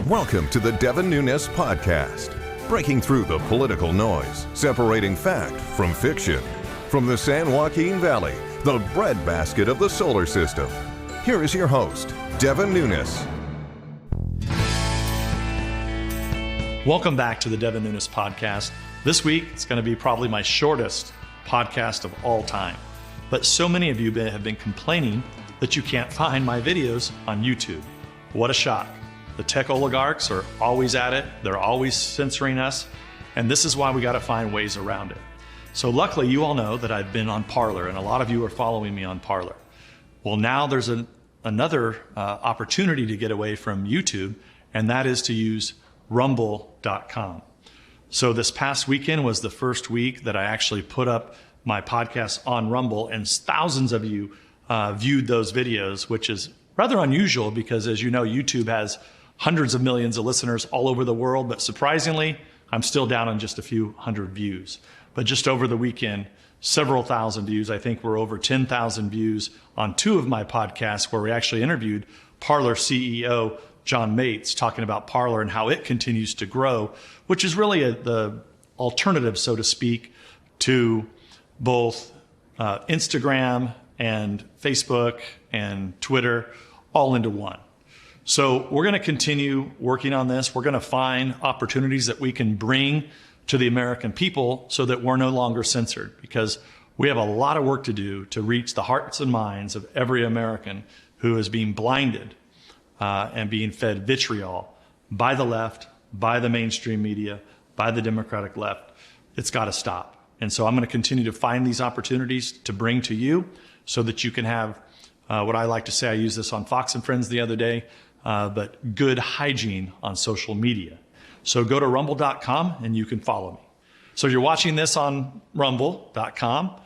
Welcome to the Davin Nunes podcast, breaking through the political noise, separating fact from fiction. From the San Joaquin Valley, the breadbasket of the solar system, here is your host, Davin Nunes. Welcome back to the Devin Nunes podcast. This week, it's going to be probably my shortest podcast of all time. But so many of you have been complaining that you can't find my videos on YouTube. What a shock. The tech oligarchs are always at it. They're always censoring us. And this is why we got to find ways around it. So luckily, you all know that I've been on Parler, and a lot of you are following me on Parler. Well, now there's another opportunity to get away from YouTube, and that is to use rumble.com. So this past weekend was the first week that I actually put up my podcast on Rumble, and thousands of you viewed those videos, which is rather unusual because, as you know, YouTube has hundreds of millions of listeners all over the world, but surprisingly, I'm still down on just a few hundred views. But just over the weekend, several thousand views. I think we're over 10,000 views on two of my podcasts where we actually interviewed Parler CEO John Mates talking about Parler and how it continues to grow, which is really the alternative, so to speak, to both Instagram and Facebook and Twitter all into one. So we're going to continue working on this. We're going to find opportunities that we can bring to the American people so that we're no longer censored, because we have a lot of work to do to reach the hearts and minds of every American who is being blinded and being fed vitriol by the left, by the mainstream media, by the Democratic left. It's got to stop. And so I'm going to continue to find these opportunities to bring to you so that you can have what I like to say, I used this on Fox and Friends the other day, but good hygiene on social media. So go to rumble.com and you can follow me. So you're watching this on rumble.com,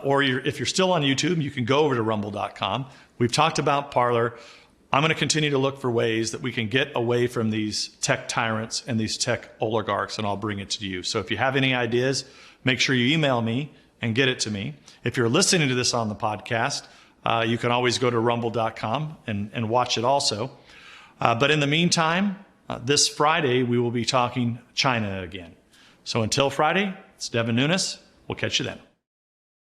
or if you're still on YouTube, you can go over to rumble.com. We've talked about Parler. I'm going to continue to look for ways that we can get away from these tech tyrants and these tech oligarchs, and I'll bring it to you. So if you have any ideas, make sure you email me and get it to me. If you're listening to this on the podcast, you can always go to rumble.com and watch it also. But in the meantime, this Friday, we will be talking China again. So until Friday, it's Davin Nunes. We'll catch you then.